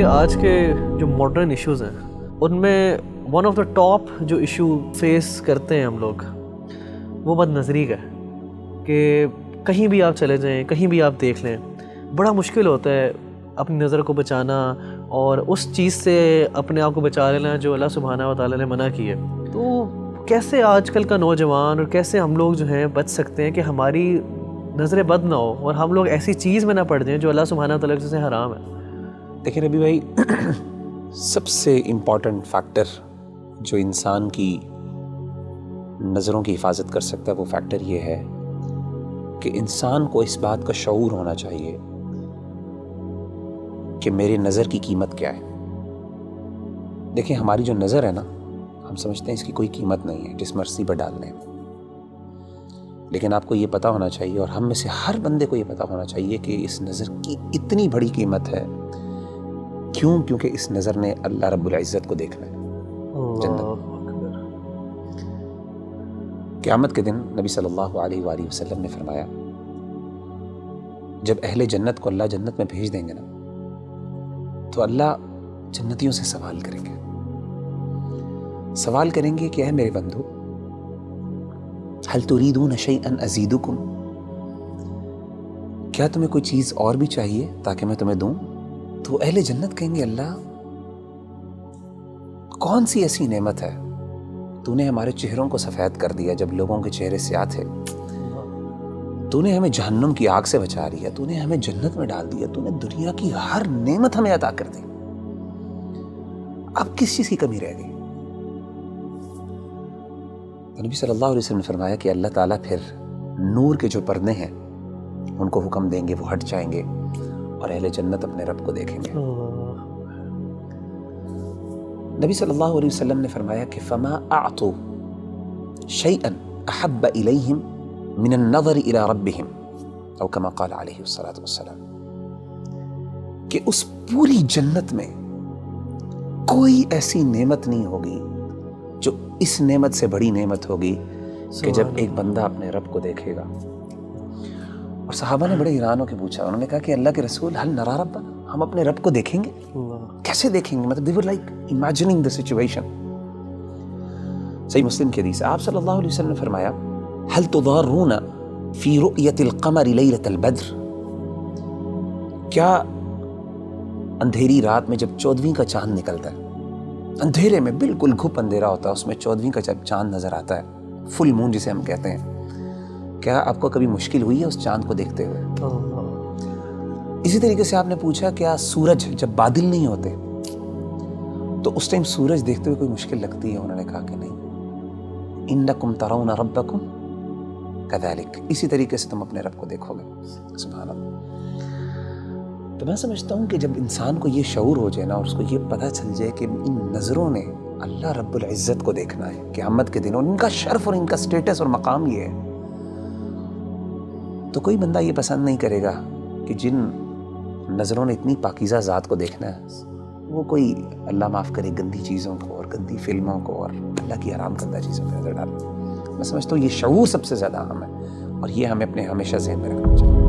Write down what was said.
بھائی آج کے جو ماڈرن ایشوز ہیں ان میں ون آف دا ٹاپ جو ایشو فیس کرتے ہیں ہم لوگ وہ بد نظری کا ہے کہ کہیں بھی آپ چلے جائیں، کہیں بھی آپ دیکھ لیں، بڑا مشکل ہوتا ہے اپنی نظر کو بچانا اور اس چیز سے اپنے آپ کو بچا لینا جو اللہ سبحانہ و تعالیٰ نے منع کی ہے۔ تو کیسے آج کل کا نوجوان اور کیسے ہم لوگ جو ہیں بچ سکتے ہیں کہ ہماری نظریں بد نہ ہو اور ہم لوگ ایسی چیز میں نہ پڑ جائیں جو اللہ سبحانہ و تعالیٰ سے حرام ہے؟ دیکھیں ربی بھائی، سب سے امپورٹنٹ فیکٹر جو انسان کی نظروں کی حفاظت کر سکتا ہے وہ فیکٹر یہ ہے کہ انسان کو اس بات کا شعور ہونا چاہیے کہ میری نظر کی قیمت کیا ہے۔ دیکھیں ہماری جو نظر ہے نا، ہم سمجھتے ہیں اس کی کوئی قیمت نہیں ہے، جس مرضی پر ڈال لیں، لیکن آپ کو یہ پتہ ہونا چاہیے اور ہم میں سے ہر بندے کو یہ پتہ ہونا چاہیے کہ اس نظر کی اتنی بڑی قیمت ہے۔ کیونکہ اس نظر نے اللہ رب العزت کو دیکھنا ہے جنت۔ قیامت کے دن نبی صلی اللہ علیہ وآلہ وسلم نے فرمایا جب اہل جنت کو اللہ جنت میں بھیج دیں گے نا تو اللہ جنتیوں سے سوال کریں گے کہ اے میرے بندو هل تريدون شيئا ازيدكم، کیا تمہیں کوئی چیز اور بھی چاہیے تاکہ میں تمہیں دوں؟ تو اہل جنت کہیں گے اللہ کون سی ایسی نعمت ہے، تو نے ہمارے چہروں کو سفید کر دیا جب لوگوں کے چہرے سیاہ تھے، تو نے ہمیں جہنم کی آگ سے بچا لیا، تو نے ہمیں جنت میں ڈال دیا، تو نے دنیا کی ہر نعمت ہمیں عطا کر دی، اب کس چیز کی کمی رہ گئی؟ تو نبی صلی اللہ علیہ وسلم نے فرمایا کہ اللہ تعالیٰ پھر نور کے جو پردے ہیں ان کو حکم دیں گے، وہ ہٹ جائیں گے اور اہل جنت اپنے رب کو دیکھیں گے۔ نبی صلی اللہ علیہ وسلم نے فرمایا کہ فما اعطوا شيئا احب اليهم من النظر الى ربهم او كما قال علیہ الصلوۃ والسلام، کہ اس پوری جنت میں کوئی ایسی نعمت نہیں ہوگی جو اس نعمت سے بڑی نعمت ہوگی کہ جب ایک بندہ اپنے رب کو دیکھے گا۔ اور صحابہ نے بڑے حیران ہو کے پوچھا، انہوں نے کہا کہ اللہ کے رسول هل نرى ربنا، ہم اپنے رب کو دیکھیں گے؟ کیسے دیکھیں گے؟ مطلب they were like imagining the situation۔ صحیح مسلم کی حدیث ہے، آپ صلی اللہ علیہ وسلم نے فرمایا هل تضارون في رؤية القمر ليلة البدر، کیا اندھیری رات میں جب 14ویں کا چاند نکلتا ہے، اندھیرے میں بالکل گھپ اندھیرا ہوتا ہے، اس میں 14ویں کا جب چاند نظر آتا ہے، فل مون جسے ہم کہتے ہیں، کیا آپ کو کبھی مشکل ہوئی ہے اس چاند کو دیکھتے ہوئے؟ اسی طریقے سے آپ نے پوچھا کیا سورج جب بادل نہیں ہوتے تو اس ٹائم سورج دیکھتے ہوئے کوئی مشکل لگتی ہے؟ انہوں نے کہا کہ نہیں، انکم ترون ربکم کذالک، اسی طریقے سے تم اپنے رب کو دیکھو گے۔ سبحان اللہ۔ تو میں سمجھتا ہوں کہ جب انسان کو یہ شعور ہو جائے نا اور اس کو یہ پتہ چل جائے کہ ان نظروں نے اللہ رب العزت کو دیکھنا ہے قیامت کے دن، اور ان کا شرف اور ان کا سٹیٹس اور مقام یہ ہے، تو کوئی بندہ یہ پسند نہیں کرے گا کہ جن نظروں نے اتنی پاکیزہ ذات کو دیکھنا ہے وہ کوئی اللہ معاف کرے گندی چیزوں کو اور گندی فلموں کو اور اللہ کی حرام کردہ چیزوں پہ نظر ڈالے۔ میں سمجھتا ہوں یہ شعور سب سے زیادہ اہم ہے اور یہ ہمیں اپنے ہمیشہ ذہن میں رکھنا چاہیے۔